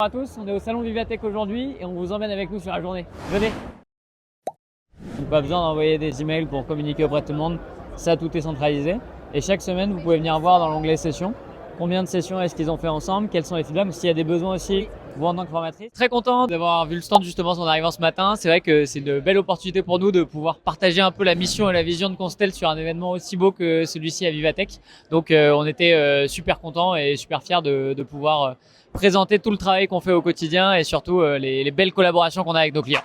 Bonjour à tous, on est au salon Vivatech aujourd'hui et on vous emmène avec nous sur la journée. Venez. Donc pas besoin d'envoyer des emails pour communiquer auprès de tout le monde, ça tout est centralisé. Et chaque semaine vous pouvez venir voir dans l'onglet sessions combien de sessions est-ce qu'ils ont fait ensemble, quels sont les feedbacks, s'il y a des besoins aussi, vous en tant que formatrice. Très content d'avoir vu le stand justement en arrivant ce matin, c'est vrai que c'est une belle opportunité pour nous de pouvoir partager un peu la mission et la vision de Constel sur un événement aussi beau que celui-ci à Vivatech. Donc on était super contents et super fiers de pouvoir présenter tout le travail qu'on fait au quotidien et surtout les belles collaborations qu'on a avec nos clients.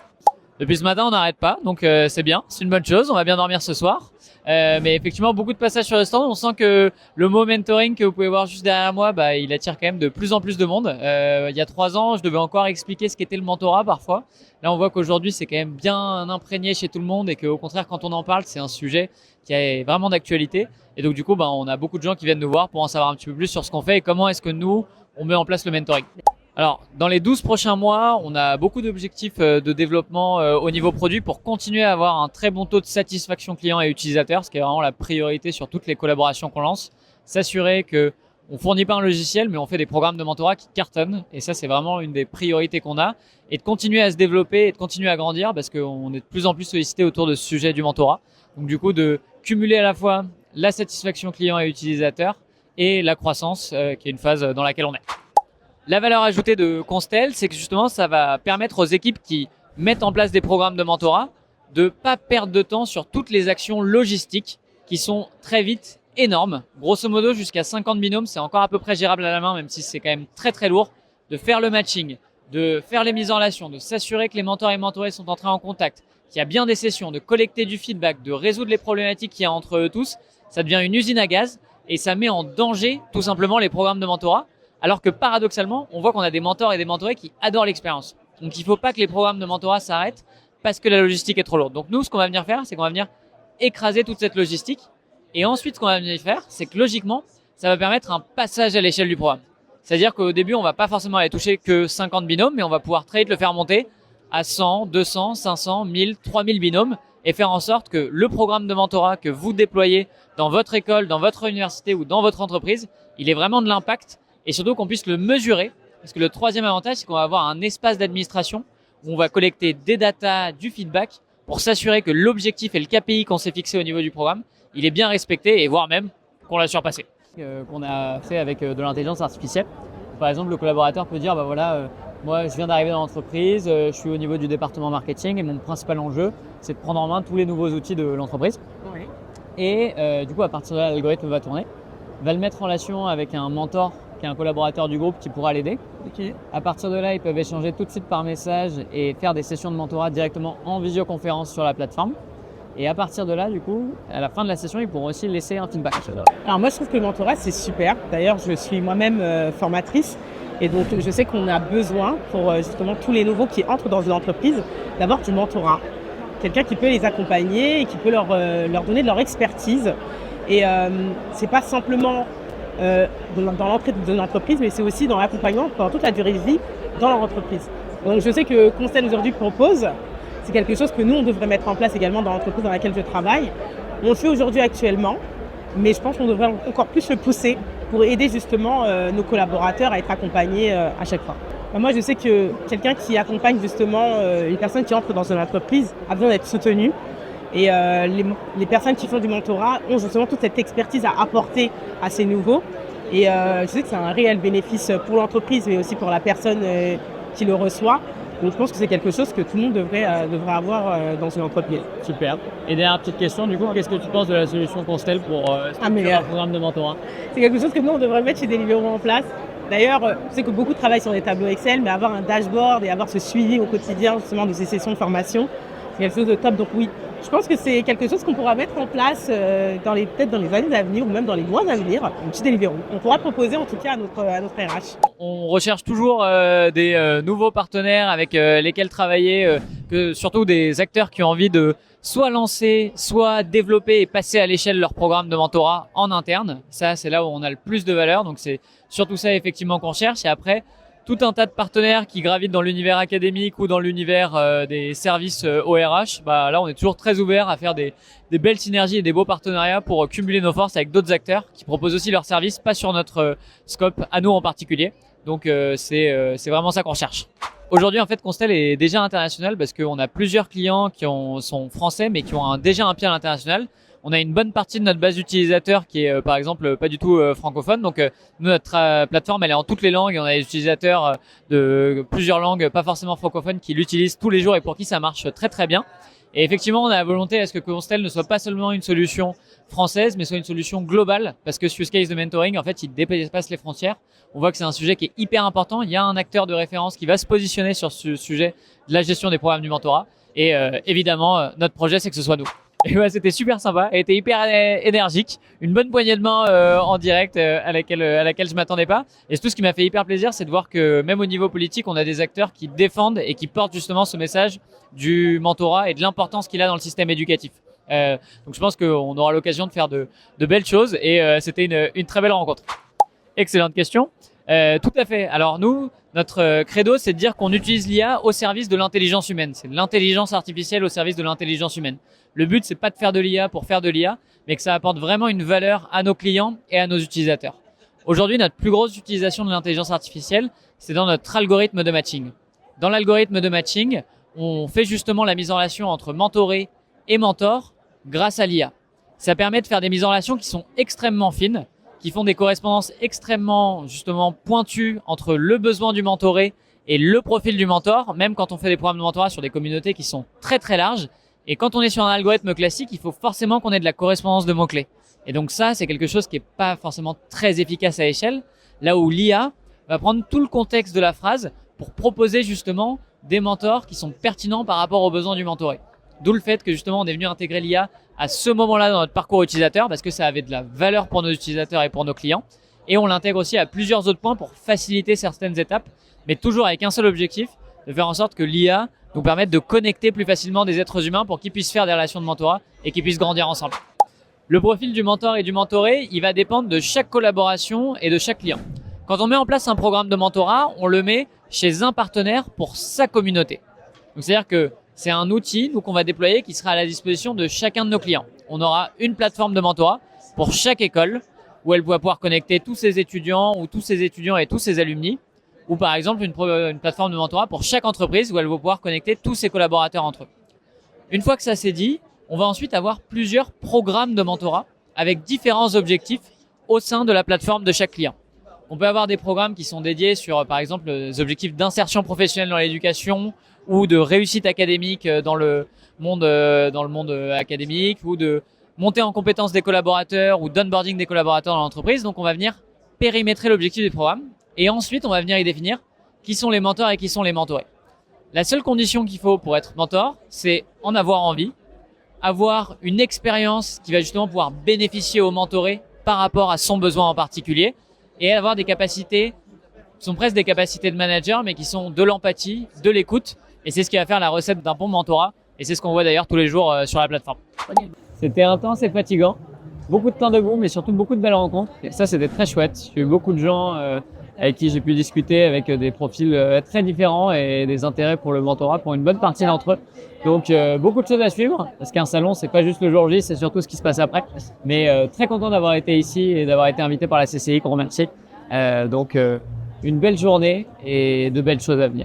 Depuis ce matin, on n'arrête pas, donc c'est bien, c'est une bonne chose, on va bien dormir ce soir. Mais effectivement, beaucoup de passages sur le stand. On sent que le mot mentoring que vous pouvez voir juste derrière moi, il attire quand même de plus en plus de monde. Il y a 3 ans, je devais encore expliquer ce qu'était le mentorat parfois. Là, on voit qu'aujourd'hui, c'est quand même bien imprégné chez tout le monde et qu'au contraire, quand on en parle, c'est un sujet qui est vraiment d'actualité. Et donc, du coup, on a beaucoup de gens qui viennent nous voir pour en savoir un petit peu plus sur ce qu'on fait et comment est-ce que nous, on met en place le mentoring. Alors, dans les 12 prochains mois, on a beaucoup d'objectifs de développement au niveau produit pour continuer à avoir un très bon taux de satisfaction client et utilisateur, ce qui est vraiment la priorité sur toutes les collaborations qu'on lance. S'assurer que on fournit pas un logiciel, mais on fait des programmes de mentorat qui cartonnent. Et ça, c'est vraiment une des priorités qu'on a. Et de continuer à se développer et de continuer à grandir parce qu'on est de plus en plus sollicité autour de ce sujet du mentorat. Donc, du coup, de cumuler à la fois la satisfaction client et utilisateur et la croissance, qui est une phase dans laquelle on est. La valeur ajoutée de Constel, c'est que justement, ça va permettre aux équipes qui mettent en place des programmes de mentorat de pas perdre de temps sur toutes les actions logistiques qui sont très vite énormes. Grosso modo, jusqu'à 50 binômes, c'est encore à peu près gérable à la main, même si c'est quand même très très lourd. De faire le matching, de faire les mises en relation, de s'assurer que les mentors et mentorés sont entrés en contact, qu'il y a bien des sessions, de collecter du feedback, de résoudre les problématiques qu'il y a entre eux tous. Ça devient une usine à gaz et ça met en danger tout simplement les programmes de mentorat. Alors que paradoxalement, on voit qu'on a des mentors et des mentorés qui adorent l'expérience. Donc il ne faut pas que les programmes de mentorat s'arrêtent parce que la logistique est trop lourde. Donc nous, ce qu'on va venir faire, c'est qu'on va venir écraser toute cette logistique. Et ensuite, ce qu'on va venir faire, c'est que logiquement, ça va permettre un passage à l'échelle du programme. C'est-à-dire qu'au début, on va pas forcément aller toucher que 50 binômes, mais on va pouvoir très vite le faire monter à 100, 200, 500, 1000, 3000 binômes et faire en sorte que le programme de mentorat que vous déployez dans votre école, dans votre université ou dans votre entreprise, il ait vraiment de l'impact. Et surtout qu'on puisse le mesurer, parce que le troisième avantage, c'est qu'on va avoir un espace d'administration où on va collecter des datas, du feedback, pour s'assurer que l'objectif et le KPI qu'on s'est fixé au niveau du programme, il est bien respecté et voire même qu'on l'a surpassé. Qu'on a fait avec de l'intelligence artificielle. Par exemple, le collaborateur peut dire, moi je viens d'arriver dans l'entreprise, je suis au niveau du département marketing et mon principal enjeu, c'est de prendre en main tous les nouveaux outils de l'entreprise. Oui. Et du coup, à partir de là, l'algorithme va tourner, va le mettre en relation avec un mentor qui est un collaborateur du groupe qui pourra l'aider. Okay. À partir de là, ils peuvent échanger tout de suite par message et faire des sessions de mentorat directement en visioconférence sur la plateforme. Et à partir de là, du coup, à la fin de la session, ils pourront aussi laisser un feedback. Alors moi, je trouve que le mentorat, c'est super. D'ailleurs, je suis moi-même formatrice. Et donc, je sais qu'on a besoin, pour justement tous les nouveaux qui entrent dans une entreprise, d'avoir du mentorat. Quelqu'un qui peut les accompagner et qui peut leur donner de leur expertise. Et c'est pas simplement dans l'entrée de l'entreprise, mais c'est aussi dans l'accompagnement pendant toute la durée de vie dans leur entreprise. Donc je sais que Constel aujourd'hui propose, c'est quelque chose que nous on devrait mettre en place également dans l'entreprise dans laquelle je travaille. On le fait aujourd'hui actuellement, mais je pense qu'on devrait encore plus le pousser pour aider justement nos collaborateurs à être accompagnés à chaque fois. Moi je sais que quelqu'un qui accompagne justement une personne qui entre dans une entreprise a besoin d'être soutenu. Et les personnes qui font du mentorat ont justement toute cette expertise à apporter à ces nouveaux. Et je sais que c'est un réel bénéfice pour l'entreprise, mais aussi pour la personne qui le reçoit. Donc je pense que c'est quelque chose que tout le monde devrait avoir dans une entreprise. Super. Et dernière petite question, du coup, qu'est-ce que tu penses de la solution Constel pour structurer un programme de mentorat? C'est quelque chose que nous, on devrait mettre chez Deliveroo en place. D'ailleurs, je sais que beaucoup travaillent sur des tableaux Excel, mais avoir un dashboard et avoir ce suivi au quotidien justement de ces sessions de formation, c'est quelque chose de top. Donc oui, je pense que c'est quelque chose qu'on pourra mettre en place peut-être dans les années à venir ou même dans les mois à venir, un petit Deliveroo. On pourra proposer en tout cas à notre RH. On recherche toujours des nouveaux partenaires avec lesquels travailler, surtout des acteurs qui ont envie de soit lancer, soit développer et passer à l'échelle leur programme de mentorat en interne. Ça, c'est là où on a le plus de valeur. Donc c'est surtout ça effectivement qu'on cherche. Et après, tout un tas de partenaires qui gravitent dans l'univers académique ou dans l'univers des services ORH, là on est toujours très ouvert à faire des belles synergies et des beaux partenariats pour cumuler nos forces avec d'autres acteurs qui proposent aussi leurs services, pas sur notre scope à nous en particulier. Donc c'est vraiment ça qu'on cherche. Aujourd'hui en fait Constel est déjà international parce qu'on a plusieurs clients qui sont français mais qui ont déjà un pied à l'international. On a une bonne partie de notre base d'utilisateurs qui est par exemple pas du tout francophone. Donc nous, notre plateforme elle est en toutes les langues et on a des utilisateurs de plusieurs langues pas forcément francophones qui l'utilisent tous les jours et pour qui ça marche très très bien. Et effectivement, on a la volonté à ce que Constel ne soit pas seulement une solution française, mais soit une solution globale, parce que ce use case de mentoring, en fait, il dépasse les frontières. On voit que c'est un sujet qui est hyper important. Il y a un acteur de référence qui va se positionner sur ce sujet de la gestion des programmes du mentorat. Et évidemment, notre projet, c'est que ce soit nous. Et ouais, c'était super sympa. Elle était hyper énergique. Une bonne poignée de main en direct à laquelle je m'attendais pas. Et tout ce qui m'a fait hyper plaisir, c'est de voir que même au niveau politique, on a des acteurs qui défendent et qui portent justement ce message du mentorat et de l'importance qu'il a dans le système éducatif. Donc je pense qu'on aura l'occasion de faire de belles choses et c'était une très belle rencontre. Excellente question. Tout à fait. Alors nous, notre credo, c'est de dire qu'on utilise l'IA au service de l'intelligence humaine. C'est de l'intelligence artificielle au service de l'intelligence humaine. Le but, c'est pas de faire de l'IA pour faire de l'IA, mais que ça apporte vraiment une valeur à nos clients et à nos utilisateurs. Aujourd'hui, notre plus grosse utilisation de l'intelligence artificielle, c'est dans notre algorithme de matching. Dans l'algorithme de matching, on fait justement la mise en relation entre mentoré et mentor grâce à l'IA. Ça permet de faire des mises en relation qui sont extrêmement fines, qui font des correspondances extrêmement justement pointues entre le besoin du mentoré et le profil du mentor, même quand on fait des programmes de mentorat sur des communautés qui sont très très larges. Et quand on est sur un algorithme classique, il faut forcément qu'on ait de la correspondance de mots-clés. Et donc ça, c'est quelque chose qui est pas forcément très efficace à échelle, là où l'IA va prendre tout le contexte de la phrase pour proposer justement des mentors qui sont pertinents par rapport aux besoins du mentoré. D'où le fait que justement on est venu intégrer l'IA à ce moment-là dans notre parcours utilisateur parce que ça avait de la valeur pour nos utilisateurs et pour nos clients. Et on l'intègre aussi à plusieurs autres points pour faciliter certaines étapes, mais toujours avec un seul objectif, de faire en sorte que l'IA nous permette de connecter plus facilement des êtres humains pour qu'ils puissent faire des relations de mentorat et qu'ils puissent grandir ensemble. Le profil du mentor et du mentoré, il va dépendre de chaque collaboration et de chaque client. Quand on met en place un programme de mentorat, on le met chez un partenaire pour sa communauté. Donc c'est-à-dire que c'est un outil qu'on va déployer qui sera à la disposition de chacun de nos clients. On aura une plateforme de mentorat pour chaque école où elle va pouvoir connecter tous ses étudiants ou tous ses étudiants et tous ses alumni. Ou par exemple une plateforme de mentorat pour chaque entreprise où elle va pouvoir connecter tous ses collaborateurs entre eux. Une fois que ça c'est dit, on va ensuite avoir plusieurs programmes de mentorat avec différents objectifs au sein de la plateforme de chaque client. On peut avoir des programmes qui sont dédiés sur, par exemple, les objectifs d'insertion professionnelle dans l'éducation ou de réussite académique dans le monde académique ou de montée en compétences des collaborateurs ou d'onboarding des collaborateurs dans l'entreprise. Donc, on va venir périmétrer l'objectif du programme et ensuite, on va venir y définir qui sont les mentors et qui sont les mentorés. La seule condition qu'il faut pour être mentor, c'est en avoir envie, avoir une expérience qui va justement pouvoir bénéficier au mentoré par rapport à son besoin en particulier et avoir des capacités qui sont presque des capacités de manager mais qui sont de l'empathie, de l'écoute et c'est ce qui va faire la recette d'un bon mentorat et c'est ce qu'on voit d'ailleurs tous les jours sur la plateforme. C'était intense et fatigant, beaucoup de temps debout mais surtout beaucoup de belles rencontres et ça c'était très chouette. J'ai eu beaucoup de gens avec qui j'ai pu discuter avec des profils très différents et des intérêts pour le mentorat pour une bonne partie d'entre eux. Donc beaucoup de choses à suivre parce qu'un salon c'est pas juste le jour J, c'est surtout ce qui se passe après. Mais très content d'avoir été ici et d'avoir été invité par la CCI qu'on remercie. Donc une belle journée et de belles choses à venir.